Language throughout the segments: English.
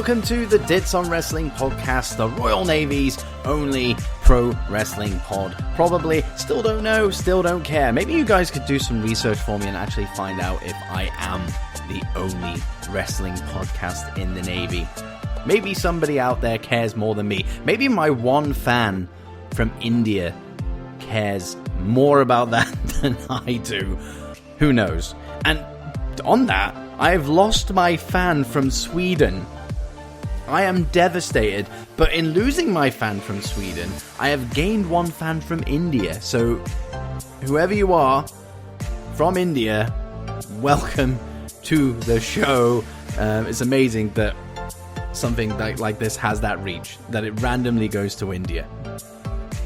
welcome to the Dits on Wrestling podcast, the Royal Navy's only pro wrestling pod. Probably, still don't know, still don't care. Maybe you guys could do some research for me and actually find out if I am the only wrestling podcast in the Navy. Maybe somebody out there cares more than me. Maybe my one fan from India cares more about that than I do. Who knows? And on that, I have lost my fan from Sweden. I am devastated, but in losing my fan from Sweden, I have gained one fan from India. So, whoever you are from India, welcome to the show. It's amazing that something like this has that reach, that it randomly goes to India.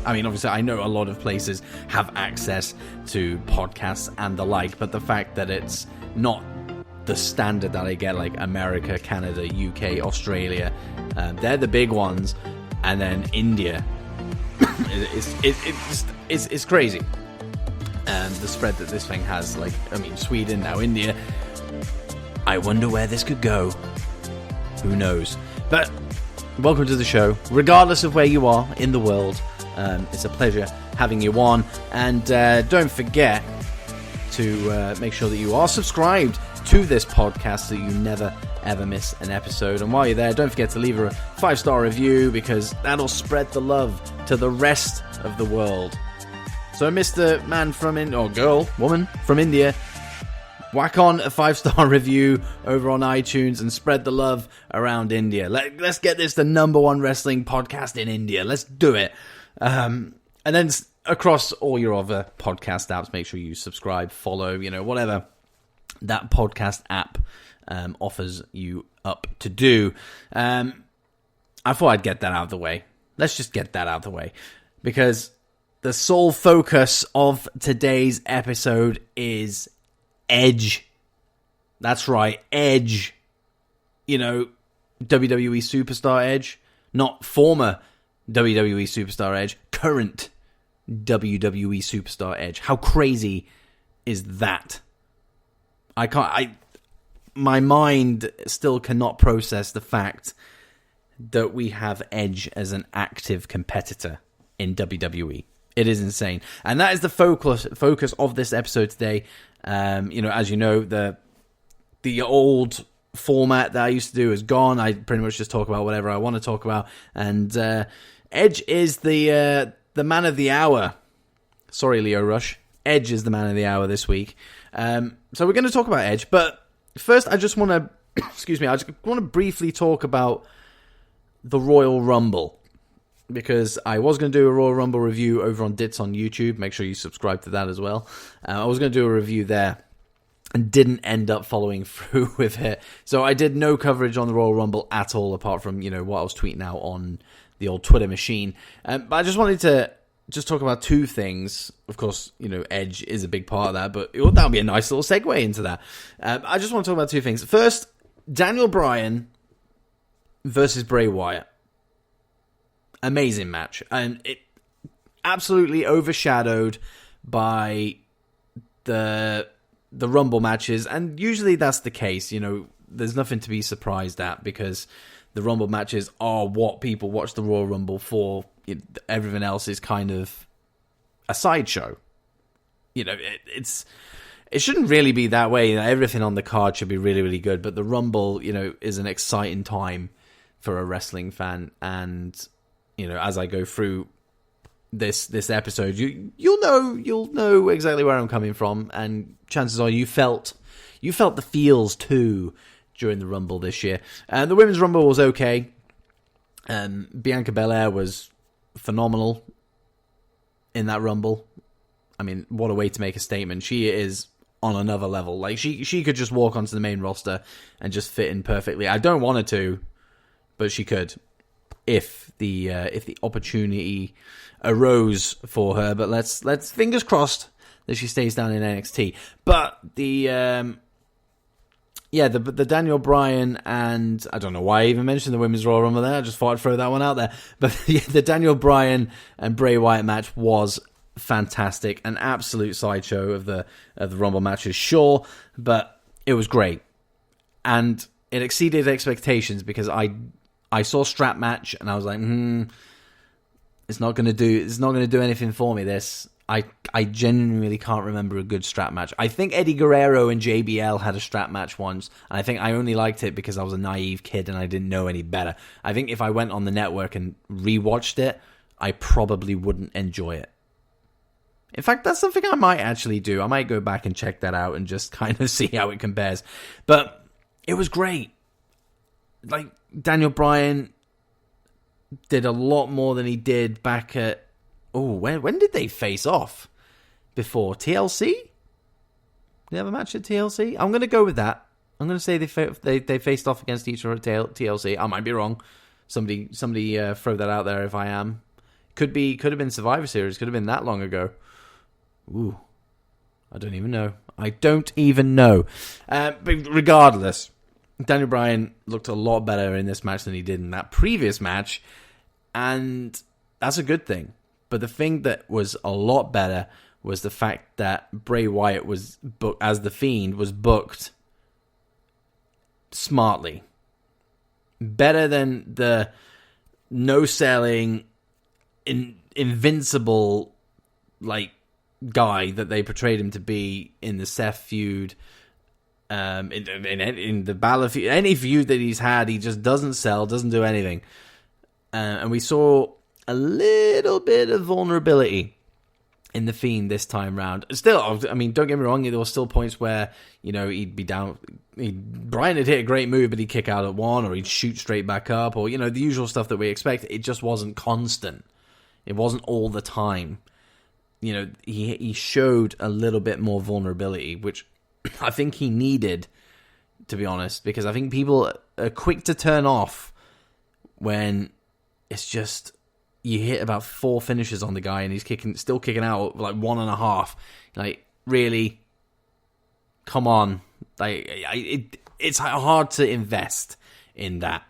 I mean, obviously, I know a lot of places have access to podcasts and the like, but the fact that it's not the standard that I get, like America, Canada, UK, Australia, they're the big ones, and then India, it's crazy. And the spread that this thing has, like, I mean, Sweden, now India. I wonder where this could go. Who knows? But welcome to the show, regardless of where you are in the world. It's a pleasure having you on, and don't forget to make sure that you are subscribed to this podcast so you never ever miss an episode. And while you're there, don't forget to leave a 5-star review, because that'll spread the love to the rest of the world. So Mr. Man from or girl, woman from India, whack on a 5-star review over on iTunes and spread the love around India. Let's get this the number one wrestling podcast in India. Let's do it. And then across all your other podcast apps, make sure you subscribe, follow, whatever that podcast app offers you up to do. I thought I'd get that out of the way. Let's just get that out of the way, because the sole focus of today's episode is Edge. That's right, Edge. WWE superstar Edge, not former WWE superstar Edge, current WWE superstar Edge. How crazy is that? My mind still cannot process the fact that we have Edge as an active competitor in WWE. It is insane. And that is the focus of this episode today. As you know, the old format that I used to do is gone. I pretty much just talk about whatever I want to talk about. And Edge is the man of the hour. Sorry, Leo Rush. Edge is the man of the hour this week. So we're going to talk about Edge, but first I just want to, I just want to briefly talk about the Royal Rumble, because I was going to do a Royal Rumble review over on Dits on YouTube. Make sure you subscribe to that as well. I was going to do a review there and didn't end up following through with it. So I did no coverage on the Royal Rumble at all, apart from, what I was tweeting out on the old Twitter machine. But I just wanted to talk about two things. Of course, Edge is a big part of that, but that'll be a nice little segue into that. I just want to talk about two things. First, Daniel Bryan versus Bray Wyatt. Amazing match. And it absolutely overshadowed by the Rumble matches. And usually that's the case. There's nothing to be surprised at, because the Rumble matches are what people watch the Royal Rumble for. Everything else is kind of a sideshow. It shouldn't really be that way. Everything on the card should be really, really good. But the Rumble, is an exciting time for a wrestling fan. And, as I go through this episode, you'll know exactly where I'm coming from. And chances are you felt the feels too during the Rumble this year. The Women's Rumble was okay. Bianca Belair was phenomenal in that Rumble. I mean, what a way to make a statement. She is on another level. Like, she could just walk onto the main roster and just fit in perfectly. I don't want her to, but she could if the opportunity arose for her. But let's fingers crossed that she stays down in NXT. But the Daniel Bryan, and I don't know why I even mentioned the Women's Royal Rumble there. I just thought I'd throw that one out there. But the Daniel Bryan and Bray Wyatt match was fantastic. An absolute sideshow of the Rumble matches, sure, but it was great. And it exceeded expectations because I saw strap match and I was like, it's not gonna do anything for me. This I genuinely can't remember a good strap match. I think Eddie Guerrero and JBL had a strap match once, and I think I only liked it because I was a naive kid and I didn't know any better. I think if I went on the network and rewatched it, I probably wouldn't enjoy it. In fact, that's something I might actually do. I might go back and check that out and just kind of see how it compares. But it was great. Like, Daniel Bryan did a lot more than he did back at... Oh, when did they face off? Before TLC? Did they have a match at TLC? I'm going to go with that. I'm going to say they faced off against each other at TLC. I might be wrong. Somebody throw that out there if I am. Could have been Survivor Series. Could have been that long ago. Ooh. I don't even know. But regardless, Daniel Bryan looked a lot better in this match than he did in that previous match. And that's a good thing. But the thing that was a lot better was the fact that Bray Wyatt was booked as the Fiend, was booked smartly. Better than the no-selling, invincible like guy that they portrayed him to be in the Seth feud. In the Balor feud, any feud that he's had, he just doesn't sell, doesn't do anything. And we saw a little bit of vulnerability in the Fiend this time round. Still, I mean, don't get me wrong, there were still points where, he'd be down. Bryan had hit a great move, but he'd kick out at one, or he'd shoot straight back up, or, the usual stuff that we expect. It just wasn't constant. It wasn't all the time. He showed a little bit more vulnerability, which I think he needed, to be honest, because I think people are quick to turn off when it's just... You hit about 4 finishes on the guy and he's still kicking out like 1.5. Like, really? Come on. Like, it's hard to invest in that.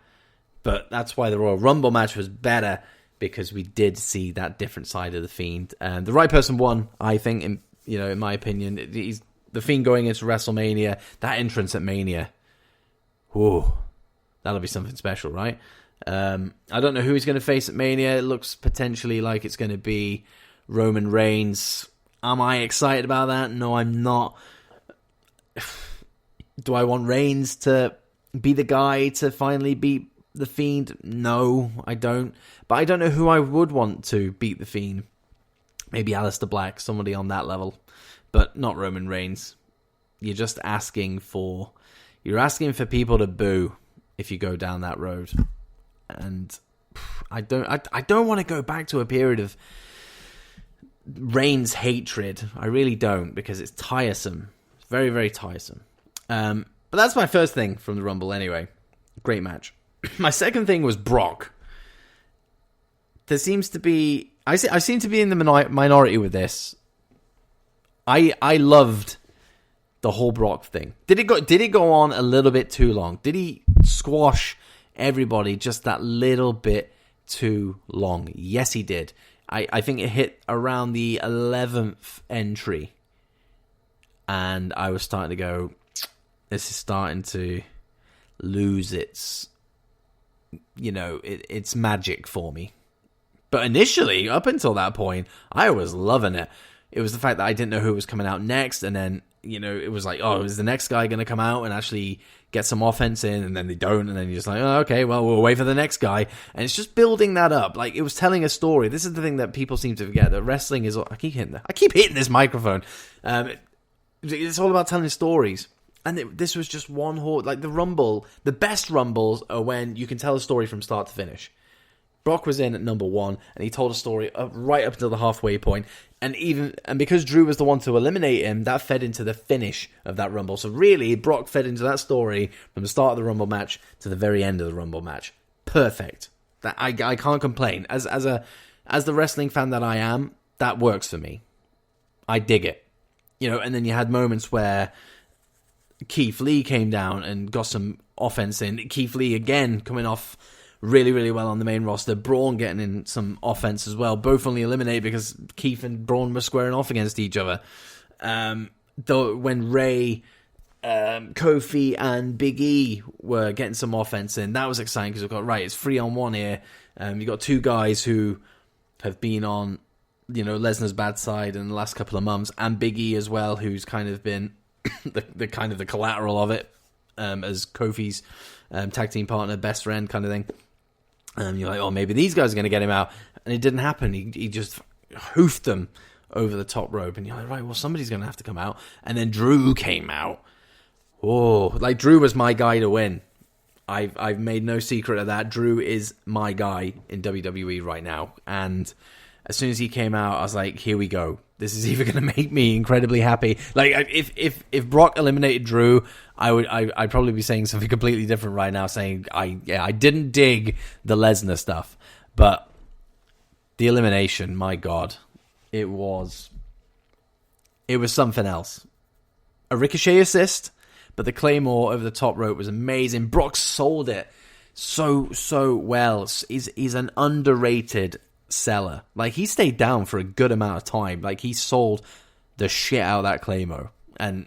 But that's why the Royal Rumble match was better, because we did see that different side of the Fiend. And the right person won, I think, in my opinion. He's the Fiend going into WrestleMania. That entrance at Mania. Whoa. That'll be something special, right? I don't know who he's going to face at Mania. It looks potentially like it's going to be Roman Reigns. Am I excited about that? No, I'm not. Do I want Reigns to be the guy to finally beat the Fiend? No, I don't. But I don't know who I would want to beat the Fiend. Maybe Aleister Black, somebody on that level. But not Roman Reigns. You're just asking for... You're asking for people to boo if you go down that road. And I don't want to go back to a period of Reigns hatred. I really don't, because it's tiresome. It's very, very tiresome. But that's my first thing from the Rumble anyway. Great match. My second thing was Brock. There seems to be... I seem to be in the minority with this. I loved the whole Brock thing. Did it go on a little bit too long? Did he squash everybody just that little bit too long? Yes, he did. I think it hit around the 11th entry, and I was starting to go, this is starting to lose its magic for me. But initially, up until that point, I was loving it. It was the fact that I didn't know who was coming out next, and then it was like, oh, is the next guy going to come out and actually get some offense in? And then they don't, and then you're just like, oh, okay, well, we'll wait for the next guy. And it's just building that up. Like, it was telling a story. This is the thing that people seem to forget, that wrestling is... I keep hitting this microphone. It's all about telling stories. And this was just one whole... Like, the Rumble, the best Rumbles are when you can tell a story from start to finish. Brock was in at number 1, and he told a story right up until the halfway point. And because Drew was the one to eliminate him, that fed into the finish of that Rumble. So really, Brock fed into that story from the start of the Rumble match to the very end of the Rumble match. Perfect. That I can't complain. As the wrestling fan that I am, that works for me. I dig it. And then you had moments where Keith Lee came down and got some offense in. Keith Lee again coming off really, really well on the main roster. Braun getting in some offense as well. Both only eliminated because Keith and Braun were squaring off against each other. Though when Ray Kofi and Big E were getting some offense in. That was exciting because we've got, right, it's 3-on-1 here. You've got two guys who have been on, Lesnar's bad side in the last couple of months, and Big E as well, who's kind of been the collateral of it, as Kofi's tag team partner, best friend kind of thing. You're like, oh, maybe these guys are going to get him out. And it didn't happen. He just hoofed them over the top rope. And you're like, right, well, somebody's going to have to come out. And then Drew came out. Oh, like Drew was my guy to win. I've made no secret of that. Drew is my guy in WWE right now. And as soon as he came out, I was like, here we go. This is either going to make me incredibly happy. Like, if Brock eliminated Drew, I'd probably be saying something completely different right now, saying I didn't dig the Lesnar stuff, but the elimination, my God, it was something else. A Ricochet assist, but the Claymore over the top rope was amazing. Brock sold it so well. He's an underrated seller. Like, he stayed down for a good amount of time. Like, he sold the shit out of that Claymore, and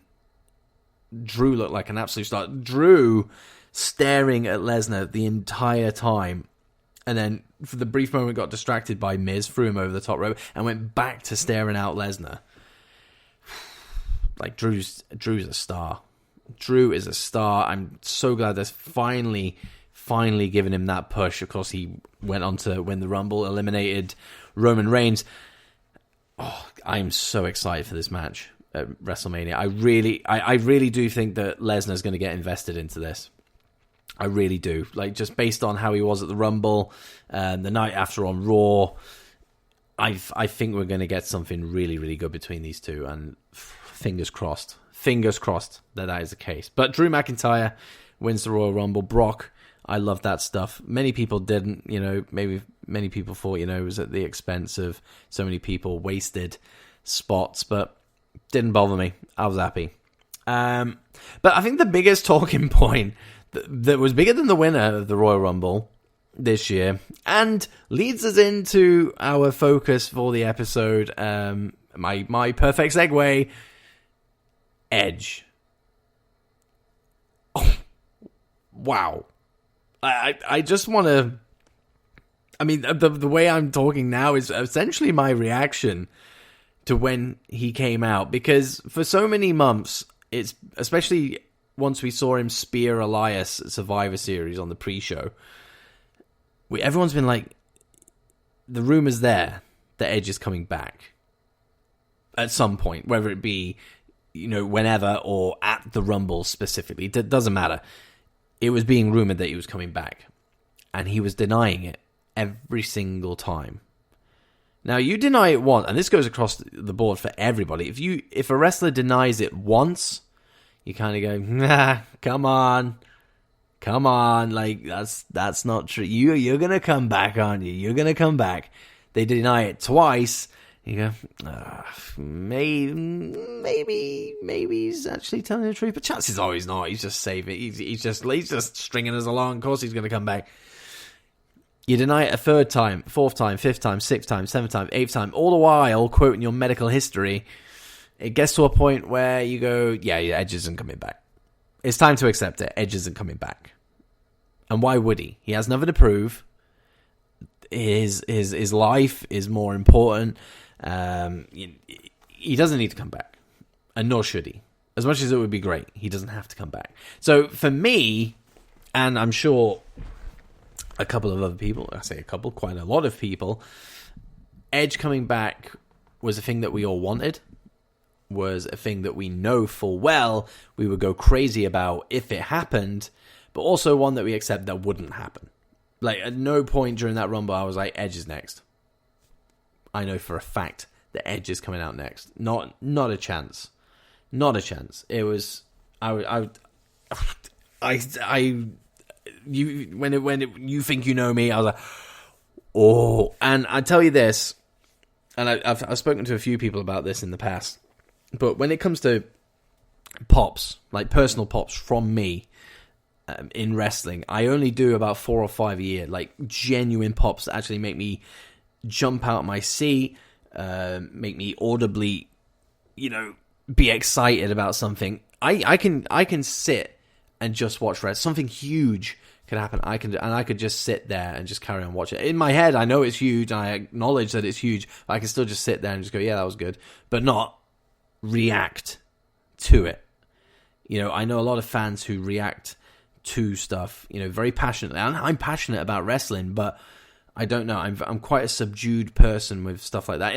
Drew looked like an absolute star. Drew staring at Lesnar the entire time, and then for the brief moment got distracted by Miz, threw him over the top rope, and went back to staring out Lesnar. Like, Drew's a star. Drew is a star. I'm so glad they're finally giving him that push. Of course, he went on to win the Rumble, eliminated Roman Reigns. Oh, I'm so excited for this match at WrestleMania. I really do think that Lesnar's going to get invested into this. I really do. Like, just based on how he was at the Rumble, the night after on Raw, I think we're going to get something really, really good between these two, and fingers crossed that is the case. But Drew McIntyre wins the Royal Rumble. Brock, I love that stuff. Many people didn't, maybe many people thought, it was at the expense of so many people, wasted spots, but didn't bother me. I was happy. But I think the biggest talking point that was bigger than the winner of the Royal Rumble this year, and leads us into our focus for the episode, my perfect segue, Edge. Oh, wow. I just want to... I mean, the way I'm talking now is essentially my reaction to when he came out. Because for so many months, it's especially once we saw him spear Elias at Survivor Series on the pre-show, everyone's been like, the rumor's there that Edge is coming back at some point, whether it be, whenever or at the Rumble specifically. It doesn't matter. It was being rumored that he was coming back, and he was denying it every single time. Now, you deny it once, and this goes across the board for everybody. If a wrestler denies it once, you kind of go, nah, come on, like that's not true. You're gonna come back, aren't you? You're gonna come back. They deny it twice. You go, maybe he's actually telling the truth, but chances are he's not. He's just saving. He's just stringing us along. Of course, he's going to come back. You deny it a third time, fourth time, fifth time, sixth time, seventh time, eighth time, all the while quoting your medical history. It gets to a point where you go, yeah, Edge isn't coming back. It's time to accept it. Edge isn't coming back, and why would he? He has nothing to prove. His life is more important. He doesn't need to come back, and nor should he. As much as it would be great, he doesn't have to come back. So for me, and I'm sure a couple of other people, I say a couple, quite a lot of people, Edge coming back was a thing that we all wanted, was a thing that we know full well we would go crazy about if it happened, but also one that we accept that wouldn't happen. Like, at no point during that Rumble I was like, Edge is next. I know for a fact that Edge is coming out next. Not a chance. Not a chance. It was you think you know me, I was like, oh. And I tell you this, and I've spoken to a few people about this in the past, but when it comes to pops, like personal pops from me in wrestling, I only do about 4 or 5 a year, like genuine pops that actually make me jump out my seat, make me audibly, be excited about something. I can sit and just watch wrestling. Something huge could happen. I could just sit there and just carry on watching. In my head, I know it's huge, and I acknowledge that it's huge. But I can still just sit there and just go, yeah, that was good, but not react to it. I know a lot of fans who react to stuff, very passionately. And I'm passionate about wrestling, but I don't know. I'm quite a subdued person with stuff like that,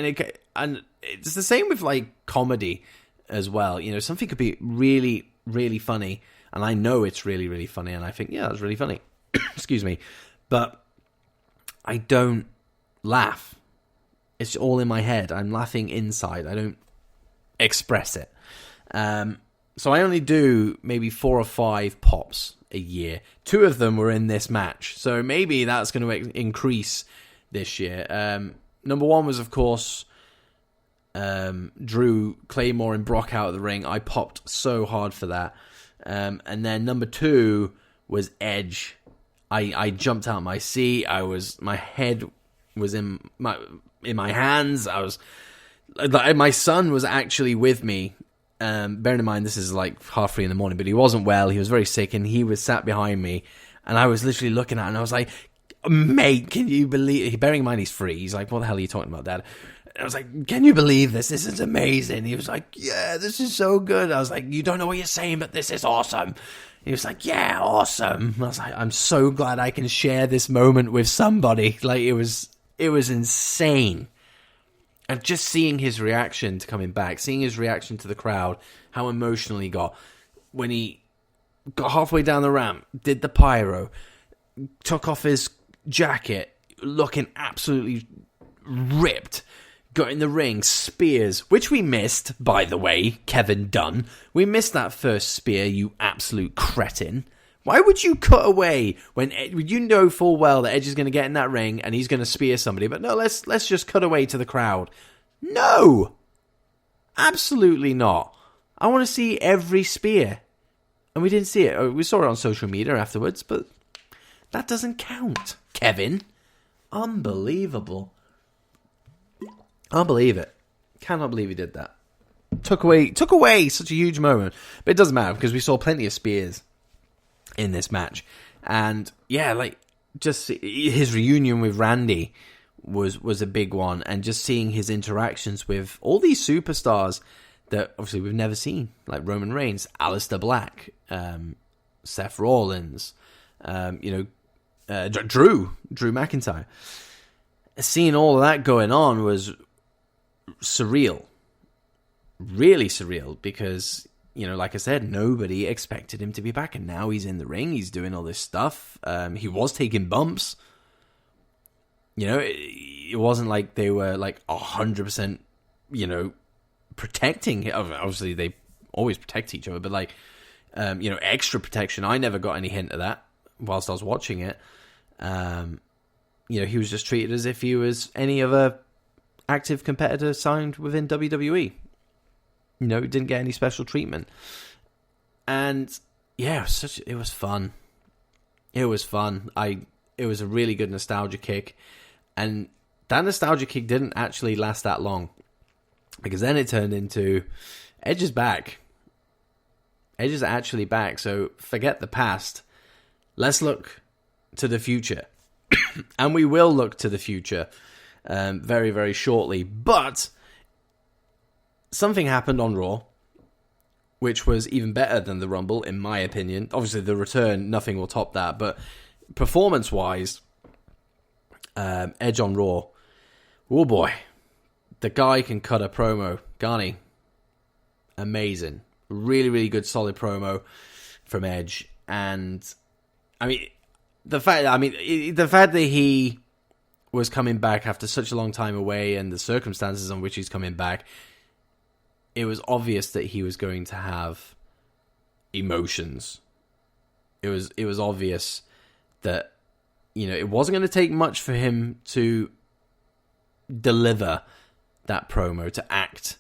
and it's the same with like comedy as well. Something could be really, really funny, and I know it's really, really funny, and I think, yeah, that's really funny. Excuse me, but I don't laugh. It's all in my head. I'm laughing inside. I don't express it. So I only do maybe 4 or 5 pops a year. 2 of them were in this match, so maybe that's going to increase this year. Number 1 was, of course, Drew, Claymore, and Brock out of the ring. I popped so hard for that. And then number 2 was Edge. I jumped out of my seat. My head was in my hands. My son was actually with me. Bearing in mind, this is like 3:30 in the morning, but he wasn't well. He was very sick, and he was sat behind me, and I was literally looking at him, and I was like, mate, can you believe... Bearing in mind, he's 3. He's like, what the hell are you talking about, Dad? And I was like, can you believe this? This is amazing. He was like, yeah, this is so good. I was like, you don't know what you're saying, but this is awesome. He was like, yeah, awesome. I was like, I'm so glad I can share this moment with somebody. Like, it was insane. And just seeing his reaction to coming back, seeing his reaction to the crowd, how emotional he got when he got halfway down the ramp, did the pyro, took off his jacket, looking absolutely ripped, got in the ring, spears, which we missed, by the way, Kevin Dunn. We missed that first spear, you absolute cretin. Why would you cut away when you know full well that Edge is going to get in that ring and he's going to spear somebody? But no, let's just cut away to the crowd. No! Absolutely not. I want to see every spear. And we didn't see it. We saw it on social media afterwards, but that doesn't count, Kevin. Unbelievable. I'll believe it. Cannot believe he did that. Took away such a huge moment. But it doesn't matter because we saw plenty of spears in this match. And yeah, like just his reunion with Randy was a big one, and just seeing his interactions with all these superstars that obviously we've never seen, like Roman Reigns, Aleister Black, Seth Rollins, Drew McIntyre. Seeing all of that going on was surreal. Really surreal, because like I said, nobody expected him to be back, and now he's in the ring, he's doing all this stuff. He was taking bumps. It wasn't like they were like 100%, protecting him. Obviously, they always protect each other, but like, extra protection. I never got any hint of that whilst I was watching it. He was just treated as if he was any other active competitor signed within WWE. He didn't get any special treatment. And yeah, it was fun. It was fun. It was a really good nostalgia kick. And that nostalgia kick didn't actually last that long, because then it turned into Edge is back. Edge is actually back. So forget the past. Let's look to the future. And we will look to the future very, very shortly. But something happened on Raw, which was even better than the Rumble, in my opinion. Obviously, the return, nothing will top that. But performance-wise, Edge on Raw, oh boy, the guy can cut a promo. Garni, amazing. Really, really good, solid promo from Edge. And, the fact that he was coming back after such a long time away, and the circumstances on which he's coming back, it was obvious that he was going to have emotions. It was obvious that, it wasn't going to take much for him to deliver that promo, to act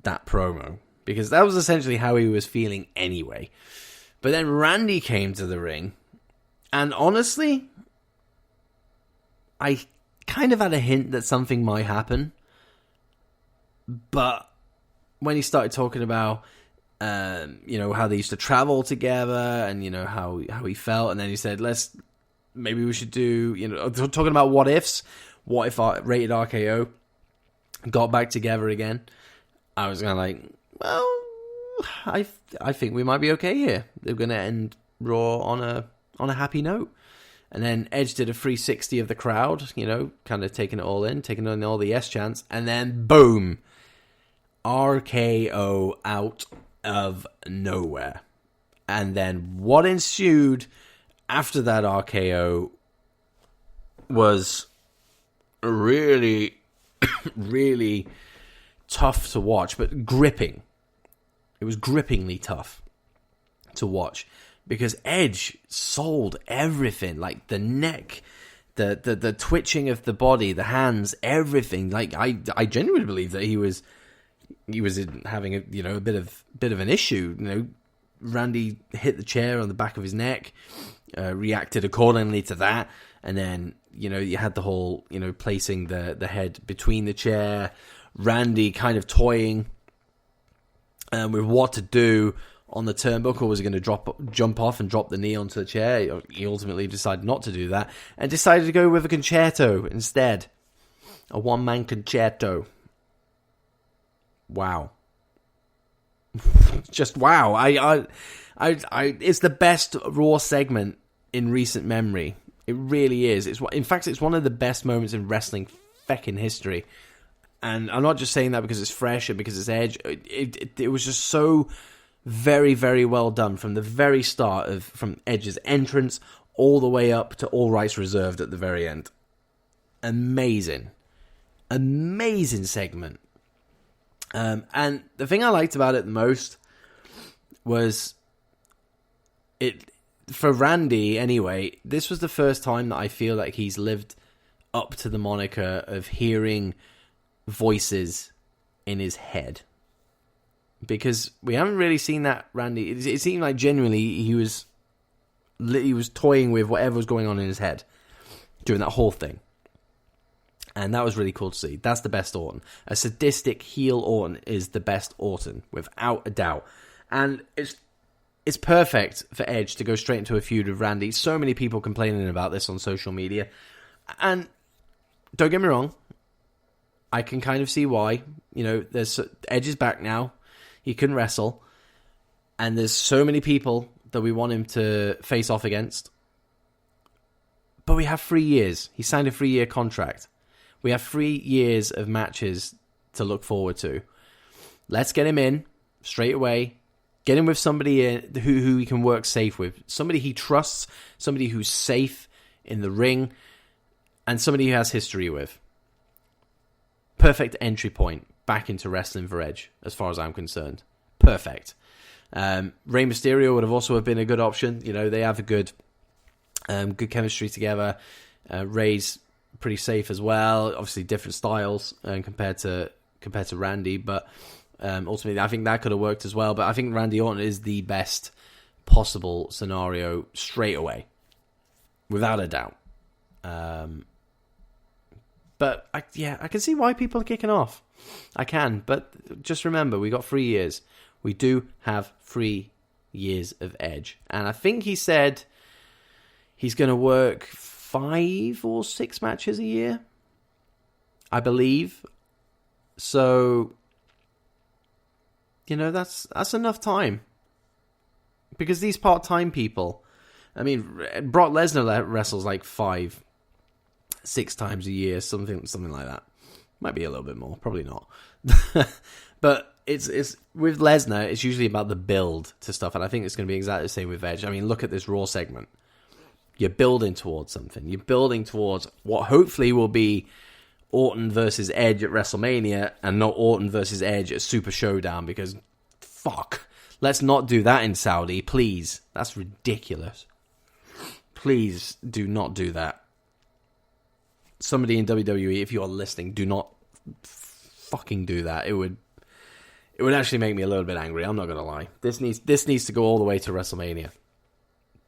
that promo, because that was essentially how he was feeling anyway. But then Randy came to the ring, and honestly, I kind of had a hint that something might happen. But when he started talking about how they used to travel together, and how he felt, and then he said, maybe we should do, talking about what ifs. What if Rated RKO got back together again? I was kind of like, well, I think we might be okay here. They're going to end Raw on a happy note. And then Edge did a 360 of the crowd, kind of taking it all in, taking on all the yes chants, and then boom, RKO out of nowhere. And then what ensued after that RKO was really, really tough to watch, but gripping. It was grippingly tough to watch because Edge sold everything, like the neck, the twitching of the body, the hands, everything. Like I genuinely believe that he was having a bit of an issue. Randy hit the chair on the back of his neck, reacted accordingly to that, and then you had the whole placing the head between the chair, Randy kind of toying with what to do on the turnbuckle. Was he going to jump off and drop the knee onto the chair? He ultimately decided not to do that and decided to go with a concerto instead, a one-man concerto. Wow. Just wow. I it's the best Raw segment in recent memory. It really is. In fact, it's one of the best moments in wrestling feckin' history. And I'm not just saying that because it's fresh and because it's Edge. It was just so very, very well done from the very start, from Edge's entrance all the way up to All Rights Reserved at the very end. Amazing segment. And the thing I liked about it the most was for Randy anyway, this was the first time that I feel like he's lived up to the moniker of hearing voices in his head. Because we haven't really seen that Randy. It seemed like genuinely he was toying with whatever was going on in his head during that whole thing. And that was really cool to see. That's the best Orton. A sadistic heel Orton is the best Orton, without a doubt. And it's perfect for Edge to go straight into a feud with Randy. So many people complaining about this on social media. And don't get me wrong, I can kind of see why. There's Edge is back now. He can wrestle. And there's so many people that we want him to face off against. But we have 3 years. He signed a 3-year contract. We have 3 years of matches to look forward to. Let's get him in straight away. Get him with somebody who he can work safe with. Somebody he trusts. Somebody who's safe in the ring. And somebody who has history with. Perfect entry point back into wrestling for Edge, as far as I'm concerned. Perfect. Rey Mysterio would have also been a good option. They have a good chemistry together. Rey's pretty safe as well. Obviously, different styles compared to Randy, but ultimately, I think that could have worked as well. But I think Randy Orton is the best possible scenario straight away, without a doubt. But I can see why people are kicking off. I can, but just remember, we got 3 years. We do have 3 years of Edge, and I think he said he's going to work 5 or 6 matches a year, I believe. So, that's enough time. Because these part-time people, I mean, Brock Lesnar wrestles like 5-6 times a year, something like that. Might be a little bit more, probably not. But it's with Lesnar, it's usually about the build to stuff, and I think it's going to be exactly the same with Edge. I mean, look at this Raw segment. You're building towards something. You're building towards what hopefully will be Orton versus Edge at WrestleMania and not Orton versus Edge at Super Showdown, because fuck. Let's not do that in Saudi, please. That's ridiculous. Please do not do that. Somebody in WWE, if you are listening, do not fucking do that. It would actually make me a little bit angry. I'm not going to lie. This needs to go all the way to WrestleMania.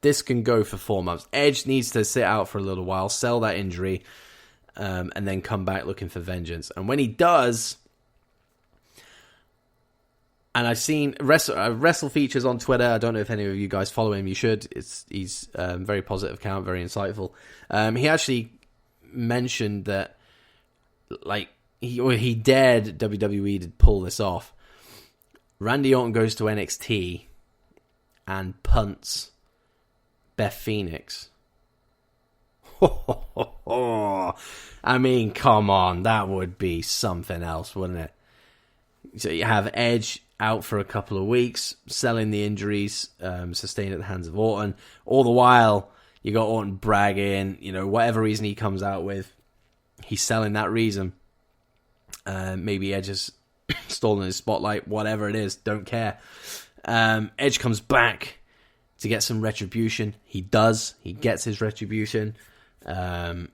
This can go for 4 months. Edge needs to sit out for a little while, sell that injury, and then come back looking for vengeance. And when he does, And I've seen Wrestle Features on Twitter. I don't know if any of you guys follow him. You should. He's very positive account, very insightful. He actually mentioned that, like, he dared WWE to pull this off. Randy Orton goes to NXT and punts Beth Phoenix. I mean, come on, that would be something else, wouldn't it? So you have Edge out for a couple of weeks, selling the injuries sustained at the hands of Orton. All the while, you got Orton bragging, whatever reason he comes out with, he's selling that reason. Maybe Edge has stolen his spotlight, whatever it is, don't care. Edge comes back to get some retribution. He does. He gets his retribution. And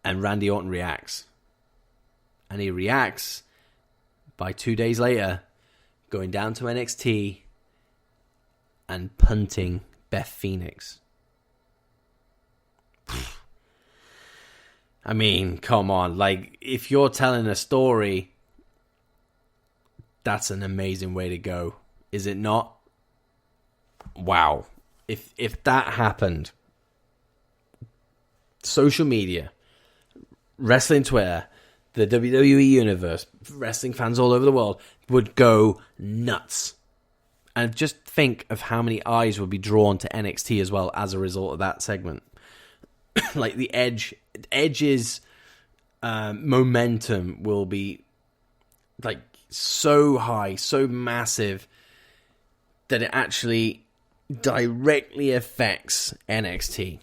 Randy Orton reacts. And he reacts by 2 days later going down to NXT and punting Beth Phoenix. I mean, come on. Like, if you're telling a story, that's an amazing way to go. Is it not? Wow. If that happened, social media, wrestling Twitter, the WWE universe, wrestling fans all over the world would go nuts. And just think of how many eyes would be drawn to NXT as well as a result of that segment. Like the Edge's momentum will be like so high, so massive that it actually directly affects NXT.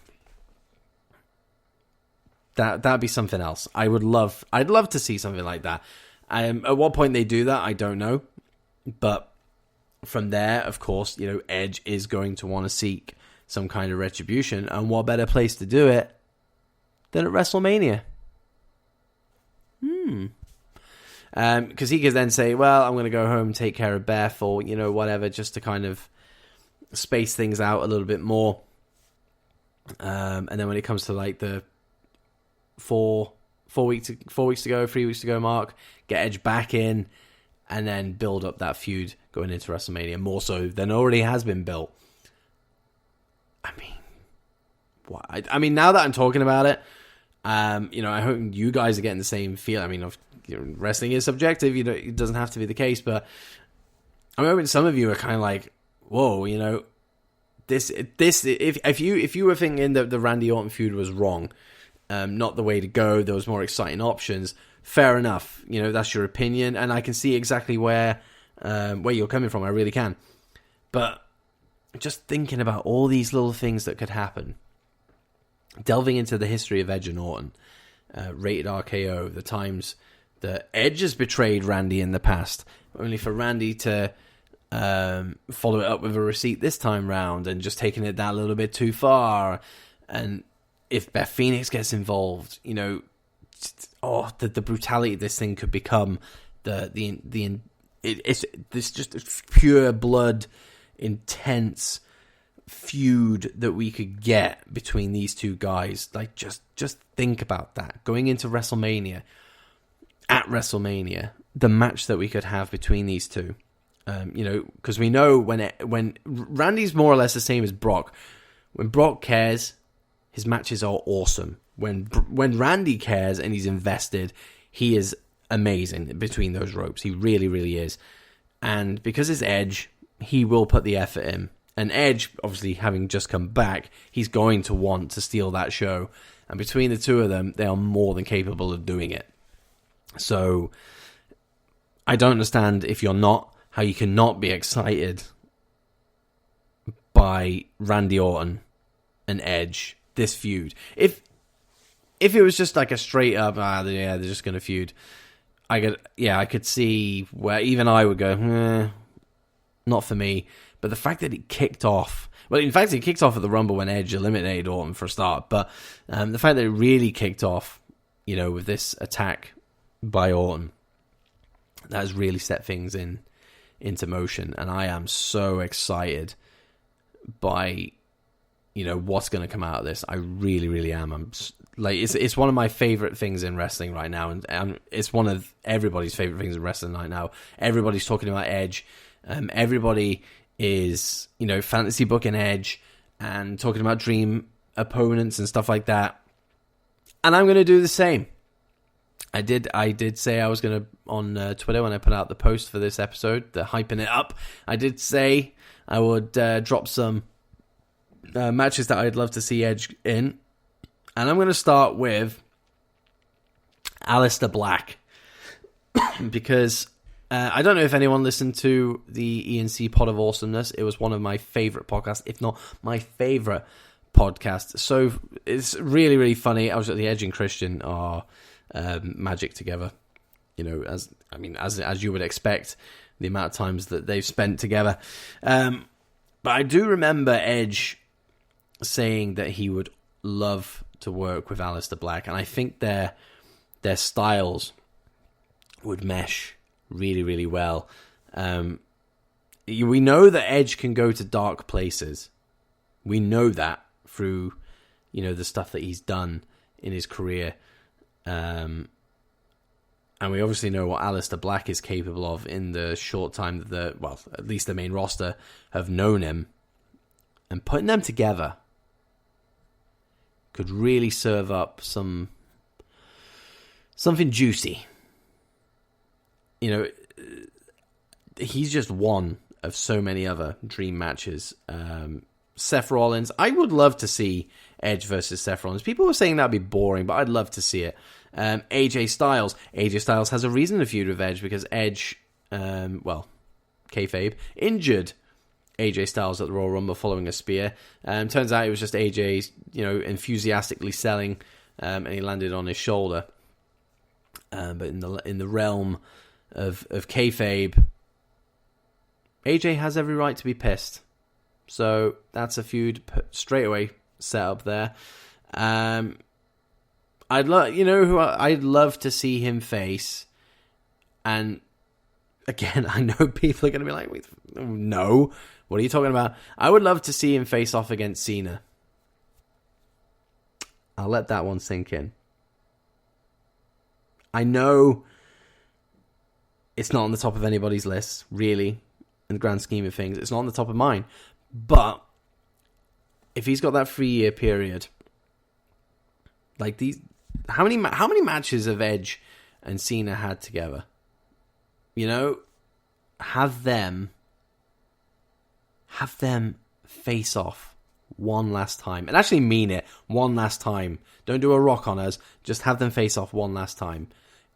That'd be something else. I'd love to see something like that. At what point they do that, I don't know. But from there, of course, Edge is going to want to seek some kind of retribution, and what better place to do it than at WrestleMania? Because he could then say, well, I'm going to go home and take care of Beth, or, whatever, just to kind of space things out a little bit more. And then when it comes to like the 4 weeks to go, 3 weeks to go mark, get Edge back in, and then build up that feud going into WrestleMania more so than already has been built. I mean, what? I mean, now that I'm talking about it, I hope you guys are getting the same feel. I mean, wrestling is subjective. It doesn't have to be the case, but I'm hoping some of you are kind of like, whoa, this. If you were thinking that the Randy Orton feud was wrong, not the way to go, there was more exciting options. Fair enough. That's your opinion, and I can see exactly where you're coming from. I really can. But just thinking about all these little things that could happen, delving into the history of Edge and Orton, rated RKO, the times that Edge has betrayed Randy in the past, only for Randy to follow it up with a receipt this time round, and just taking it that little bit too far. And if Beth Phoenix gets involved, the brutality this thing could become, it's just pure blood, intense feud that we could get between these two guys. Like, just think about that going into WrestleMania. At WrestleMania, the match that we could have between these two, because we know when Randy's more or less the same as Brock. When Brock cares, his matches are awesome. When Randy cares and he's invested, he is amazing between those ropes. He really, really is. And because it's Edge, he will put the effort in. And Edge, obviously, having just come back, he's going to want to steal that show. And between the two of them, they are more than capable of doing it. So, I don't understand how you cannot be excited by Randy Orton and Edge, this feud. If it was just like a straight up, they're just going to feud, I could see where even I would go, not for me. But the fact that it kicked off, well, in fact, it kicked off at the Rumble when Edge eliminated Orton for a start. But the fact that it really kicked off, with this attack by Orton, that has really set things into motion. And I am so excited by, what's going to come out of this. I really, really am. I'm Like, it's one of my favorite things in wrestling right now, and it's one of everybody's favorite things in wrestling right now. Everybody's talking about Edge. Everybody is, fantasy booking Edge and talking about dream opponents and stuff like that. And I'm going to do the same. I did say I was going to, on Twitter when I put out the post for this episode, the hyping it up, I did say I would drop some matches that I'd love to see Edge in. And I'm going to start with Aleister Black. Because I don't know if anyone listened to the ENC Pod of Awesomeness. It was one of my favorite podcasts, if not my favorite podcast. So it's really, really funny. I was at the Edge and Christian are magic together. As you would expect, the amount of times that they've spent together. But I do remember Edge saying that he would love to work with Aleister Black, and I think their styles would mesh really, really well. We know that Edge can go to dark places. We know that through, the stuff that he's done in his career. And we obviously know what Aleister Black is capable of in the short time that at least the main roster have known him. And putting them together could really serve up something juicy. He's just one of so many other dream matches. Seth Rollins, I would love to see Edge versus Seth Rollins. People were saying that'd be boring, but I'd love to see it. AJ Styles has a reason to feud with Edge because Edge, kayfabe, injured AJ Styles at the Royal Rumble following a spear. Turns out it was just AJ, enthusiastically selling, and he landed on his shoulder. But in the realm of kayfabe, AJ has every right to be pissed. So that's a feud straight away set up there. I'd love to see him face, and again, I know people are going to be like, no, what are you talking about? I would love to see him face off against Cena. I'll let that one sink in. I know it's not on the top of anybody's list, really, in the grand scheme of things. It's not on the top of mine. But if he's got that 3-year period, like these, how many matches have Edge and Cena had together? Have them face off one last time, and actually mean it, one last time. Don't do a rock on us. Just have them face off one last time.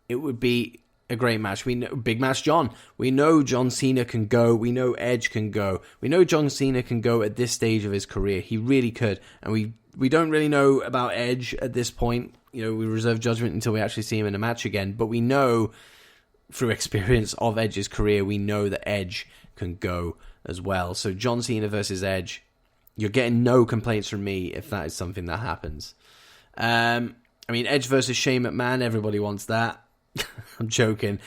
It would be a great match. We know Big Match John. We know John Cena can go. We know Edge can go. We know John Cena can go at this stage of his career. He really could. And we don't really know about Edge at this point. We reserve judgment until we actually see him in a match again. But we know through experience of Edge's career, we know that Edge can go as well. So John Cena versus Edge, you're getting no complaints from me if that is something that happens. Edge versus Shane McMahon, everybody wants that. I'm joking.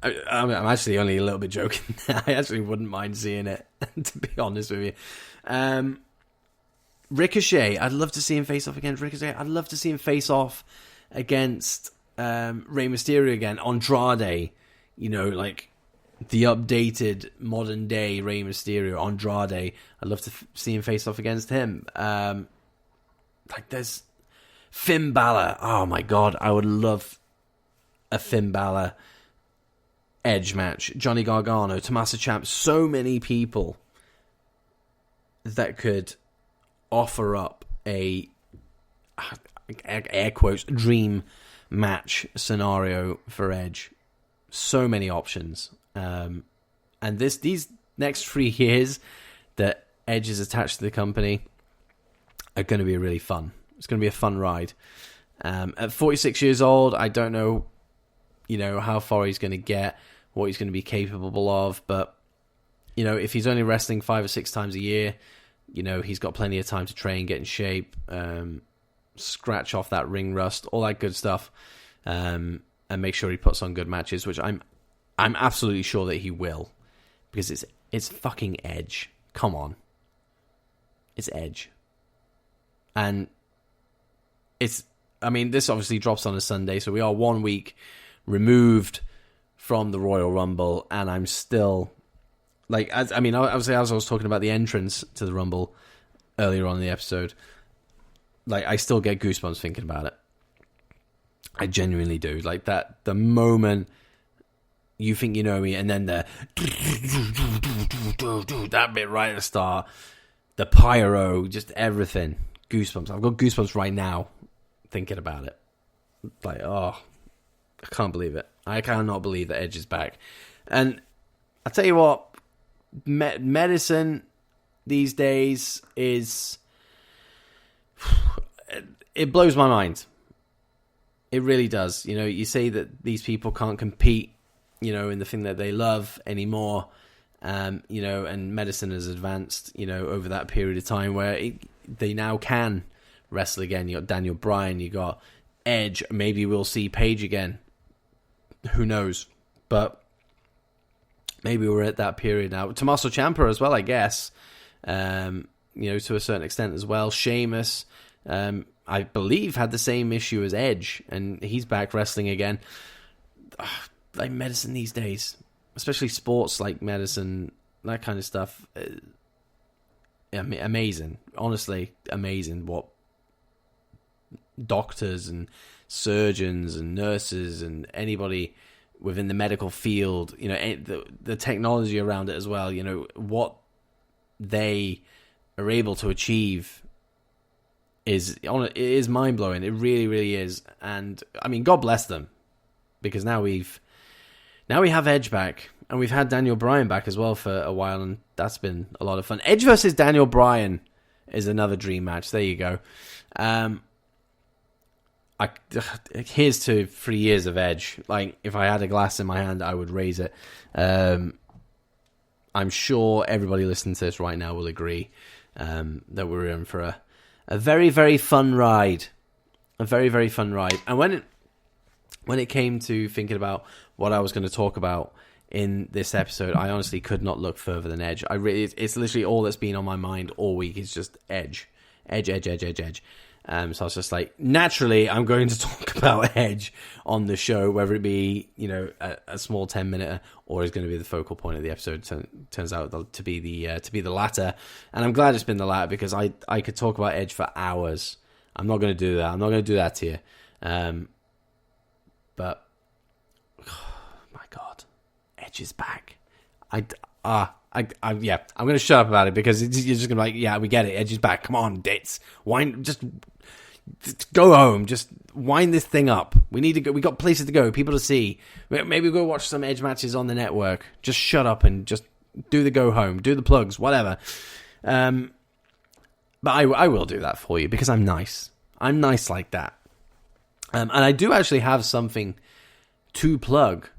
I'm actually only a little bit joking. I actually wouldn't mind seeing it, to be honest with you. Ricochet, I'd love to see him face off against Ricochet. I'd love to see him face off against Rey Mysterio again. Andrade, the updated modern day Rey Mysterio. Andrade, I'd love to see him face off against him. There's Finn Balor. Oh my god, I would love a Finn Balor Edge match. Johnny Gargano, Tommaso Ciampa, so many people that could offer up a air quotes dream match scenario for Edge. So many options. And these next 3 years that Edge is attached to the company are going to be really fun. It's going to be a fun ride. At 46 years old, I don't know how far he's going to get, what he's going to be capable of, but if he's only wrestling 5 or 6 times a year, he's got plenty of time to train, get in shape, scratch off that ring rust, all that good stuff, and make sure he puts on good matches, which I'm absolutely sure that he will, because it's fucking Edge. Come on, it's Edge, and it's I mean, this obviously drops on a Sunday, so we are 1 week removed from the Royal Rumble, and I'm still, like, as I was talking about the entrance to the Rumble earlier on in the episode, like, I still get goosebumps thinking about it. I genuinely do. Like, the moment you think you know me, and then that bit right at the start, the pyro, just everything. Goosebumps. I've got goosebumps right now thinking about it. Like, oh, I can't believe it. I cannot believe that Edge is back. And I tell you what, medicine these days is, it blows my mind. It really does. You know, you say that these people can't compete, you know, in the thing that they love anymore, you know, and medicine has advanced, you know, over that period of time where they now can wrestle again. You got Daniel Bryan, you got Edge, maybe we'll see Paige again. Who knows? But maybe we're at that period now. Tommaso Ciampa as well, I guess, you know, to a certain extent as well. Sheamus, I believe, had the same issue as Edge, and he's back wrestling again. Like, medicine these days, especially sports like medicine, that kind of stuff, amazing. Honestly, amazing what doctors and surgeons and nurses and anybody within the medical field, you know, the technology around it as well, you know, what they are able to achieve it is mind-blowing. It really, really is. And I mean, God bless them, because now we have Edge back, and we've had Daniel Bryan back as well for a while, and that's been a lot of fun. Edge versus Daniel Bryan is another dream match. There you go. Here's to 3 years of Edge. Like, if I had a glass in my hand, I would raise it. I'm sure everybody listening to this right now will agree that we're in for a very, very fun ride. A very, very fun ride. And when it came to thinking about what I was going to talk about in this episode, I honestly could not look further than Edge. It's literally all that's been on my mind all week is just Edge. Edge. So I was just like, naturally, I'm going to talk about Edge on the show, whether it be, you know, a small 10-minute or is going to be the focal point of the episode. Turns out to be the latter, and I'm glad it's been the latter, because I could talk about Edge for hours. I'm not going to do that. I'm not going to do that to you. But oh my God, Edge is back. I'm going to shut up about it, because you're just going to be like, yeah, we get it. Edge is back. Come on, Dits. Just go home. Just wind this thing up. We need to go. We got places to go, people to see. Maybe we'll go watch some Edge matches on the network. Just shut up and just do the go home, do the plugs, whatever. But I will do that for you, because I'm nice. I'm nice like that. And I do actually have something to plug,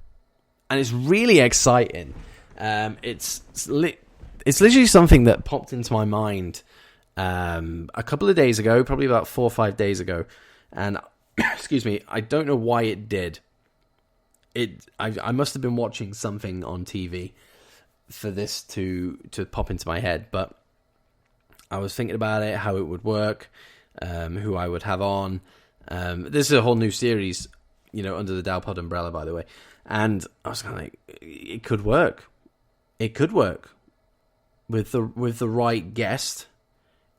and it's really exciting. It's literally something that popped into my mind a couple of days ago, probably about 4 or 5 days ago, and excuse me, I don't know why it did. I must have been watching something on TV for this to pop into my head, but I was thinking about it, how it would work, who I would have on. This is a whole new series, you know, under the DOWPOD umbrella, by the way, and I was kind of like, it could work. It could work with the right guest.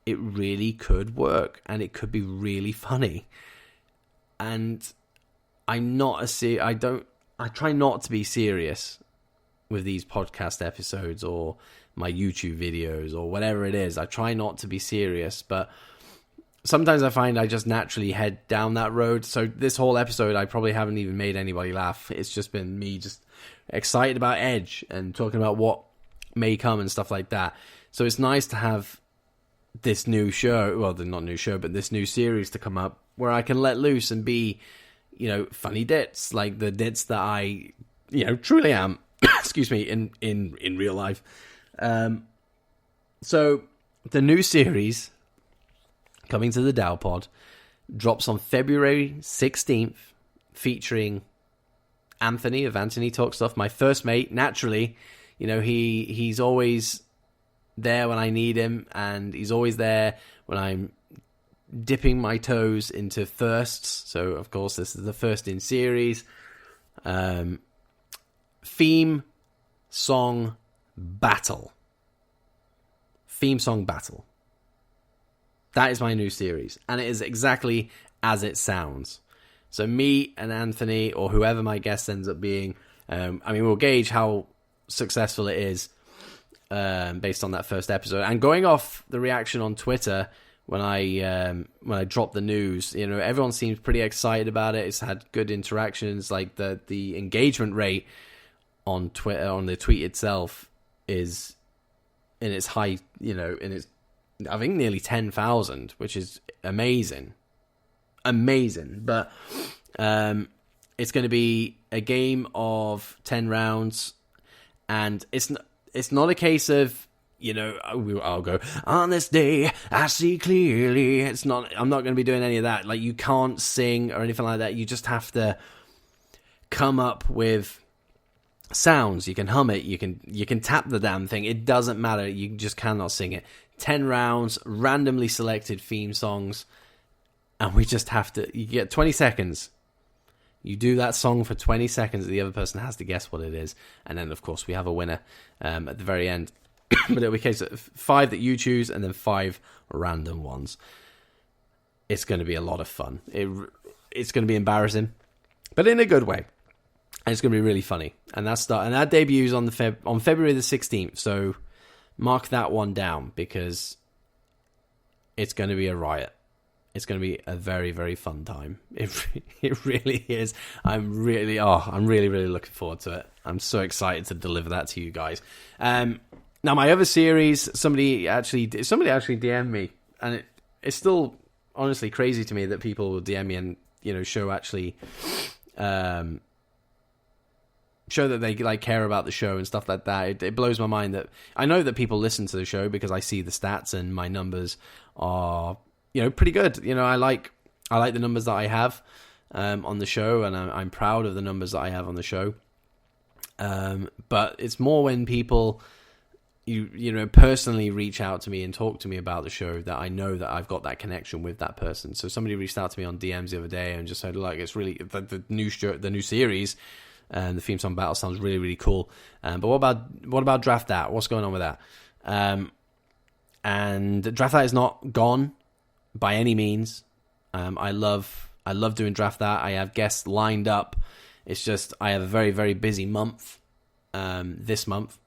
It really could work, and it could be really funny. And I try not to be serious with these podcast episodes or my YouTube videos or whatever it is. I try not to be serious, but sometimes I find I just naturally head down that road. So this whole episode, I probably haven't even made anybody laugh. It's just been me just excited about Edge and talking about what may come and stuff like that. So it's nice to have this new show, well, not new show, but this new series to come up where I can let loose and be, you know, funny Dits, like the Dits that I, you know, truly am, excuse me, in real life. So the new series coming to the DOWPOD drops on February 16th, featuring Anthony of Anthony Talk Stuff, my first mate. Naturally, you know, he's always there when I need him, and he's always there when I'm dipping my toes into firsts. So, of course, this is the first in series. Theme song battle. Theme song battle. That is my new series. And it is exactly as it sounds. So me and Anthony, or whoever my guest ends up being, we'll gauge how successful it is based on that first episode. And going off the reaction on Twitter when I dropped the news, everyone seems pretty excited about it. It's had good interactions. Like the engagement rate on Twitter, on the tweet itself, is in its high, I think nearly 10,000, which is amazing. But it's going to be a game of 10 rounds, and it's not a case of, I'll go, on this day I see clearly. I'm not going to be doing any of that. Like, you can't sing or anything like that. You just have to come up with sounds. You can hum it, you can tap the damn thing. It doesn't matter. You just cannot sing it. 10 rounds, randomly selected theme songs, and we just have to, you get 20 seconds. You do that song for 20 seconds, the other person has to guess what it is, and then of course we have a winner at the very end. But it'll be a case of 5 that you choose and then 5 random ones. It's going to be a lot of fun. It's going to be embarrassing, but in a good way. And it's going to be really funny. And that debuts on February the 16th. So mark that one down, because it's going to be a riot. It's going to be a very, very fun time. It really is. I'm really, really looking forward to it. I'm so excited to deliver that to you guys. Now, my other series, somebody actually DM'd me, and it's still honestly crazy to me that people will DM me and show that they like care about the show and stuff like that. It blows my mind that I know that people listen to the show because I see the stats and my numbers are pretty good. I like the numbers that I have on the show, and I'm proud of the numbers that I have on the show. But it's more when people personally reach out to me and talk to me about the show that I know that I've got that connection with that person. So somebody reached out to me on DMs the other day and just said, like, it's really the new series. The theme song battle sounds really, really cool. But what about Draft That? What's going on with that? And Draft That is not gone by any means. I love doing Draft That. I have guests lined up. It's just I have a very, very busy month this month.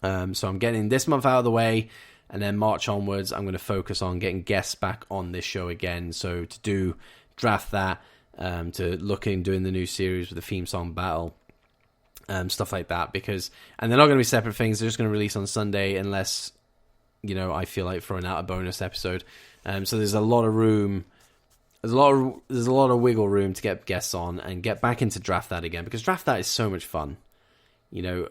So I'm getting this month out of the way, and then March onwards, I'm going to focus on getting guests back on this show again. So to do Draft That, to look in doing the new series with the theme song battle, stuff like that, and they're not going to be separate things. They're just going to release on Sunday unless I feel like throwing out a bonus episode. So there's a lot of room. There's a lot of wiggle room to get guests on and get back into Draft That again, because Draft That is so much fun.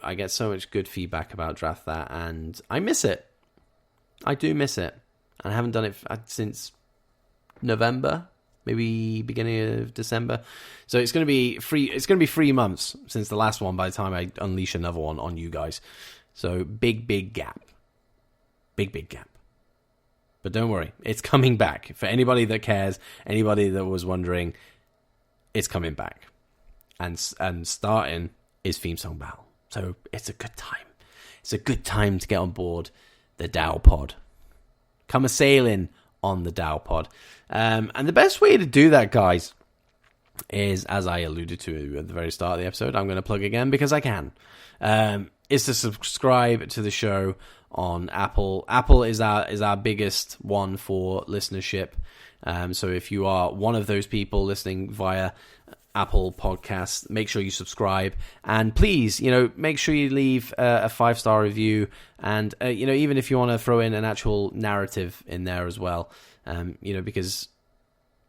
I get so much good feedback about Draft That, and I miss it. I do miss it, and I haven't done it since November. Maybe beginning of December. So it's going to be free. It's going to be 3 months since the last one by the time I unleash another one on you guys. So big gap. Big gap. But don't worry, it's coming back. For anybody that cares, anybody that was wondering, it's coming back. And starting is theme song battle. So it's a good time. It's a good time to get on board the DOWPOD. Come a sailing on the DOWPOD. And the best way to do that, guys, is, as I alluded to at the very start of the episode, I'm going to plug again because I can, is to subscribe to the show on Apple. Apple is our biggest one for listenership. So if you are one of those people listening via Apple Podcasts, make sure you subscribe, and please, make sure you leave a 5-star review, and even if you want to throw in an actual narrative in there as well, because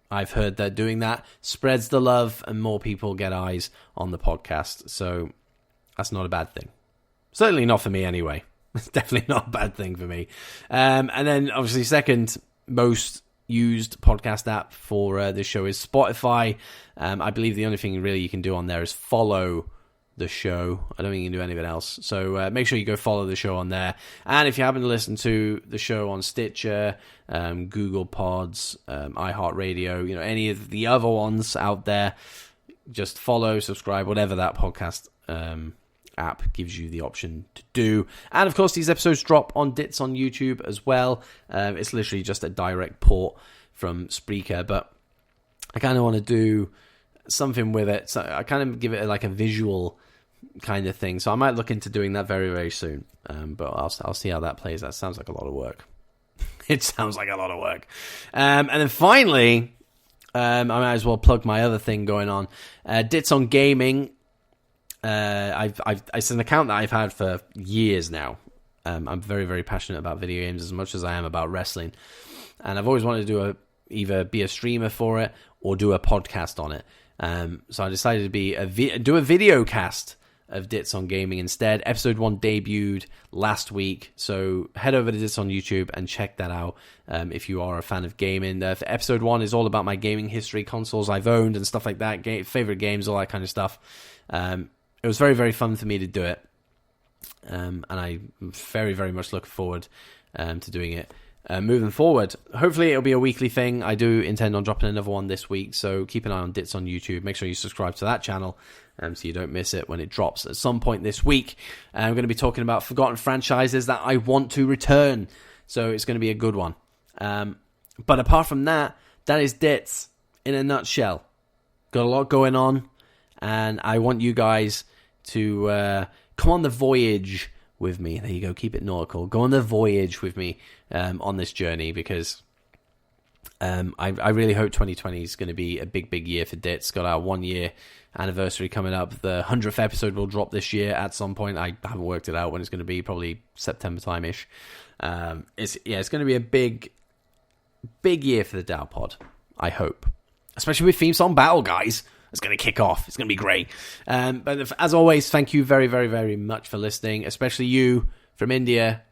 I've heard that doing that spreads the love and more people get eyes on the podcast, so that's not a bad thing. Certainly not for me anyway. It's definitely not a bad thing for me. And then obviously second most used podcast app for this show is Spotify. I believe the only thing really you can do on there is follow the show. I don't think you can do anything else. So make sure you go follow the show on there. And if you happen to listen to the show on Stitcher, Google Pods, iHeartRadio, any of the other ones out there, just follow, subscribe, whatever that podcast app gives you the option to do. And of course, these episodes drop on Dits on YouTube as well. It's literally just a direct port from Spreaker, but I kind of want to do something with it. So I kind of give it like a visual kind of thing. So I might look into doing that very, very soon. But I'll see how that plays. That sounds like a lot of work. It sounds like a lot of work. And then finally, I might as well plug my other thing going on. Dits on Gaming. It's an account that I've had for years now. I'm very, very passionate about video games as much as I am about wrestling. And I've always wanted to either be a streamer for it or do a podcast on it. So I decided to do a video cast of Dits on Gaming instead. Episode 1 debuted last week, so head over to Dits on YouTube and check that out if you are a fan of gaming. Episode 1 is all about my gaming history, consoles I've owned and stuff like that, favorite games, all that kind of stuff. It was very, very fun for me to do it, and I'm very, very much looking forward to doing it. Moving forward, hopefully it'll be a weekly thing. I do intend on dropping another one this week, so keep an eye on Dits on YouTube. Make sure you subscribe to that channel so you don't miss it when it drops at some point this week. I'm going to be talking about forgotten franchises that I want to return, so it's going to be a good one. But apart from that, that is Dits in a nutshell. Got a lot going on, and I want you guys to come on the voyage with me. There you go, keep it nautical. Go on the voyage with me on this journey, because I really hope 2020 is going to be a big, big year for Dits. Got our 1 year anniversary coming up. The 100th episode will drop this year at some point. I haven't worked it out when it's going to be, probably September time-ish. It's going to be a big, big year for the DOWPOD, I hope. Especially with Theme Song Battle, guys. It's going to kick off. It's going to be great. But as always, thank you very, very, very much for listening, especially you from India.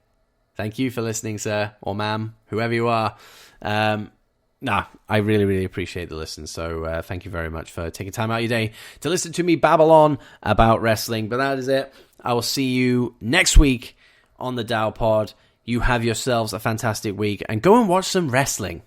Thank you for listening, sir or ma'am, whoever you are. I really, really appreciate the listen. So thank you very much for taking time out of your day to listen to me babble on about wrestling. But that is it. I will see you next week on the DOWPOD. You have yourselves a fantastic week, and go and watch some wrestling.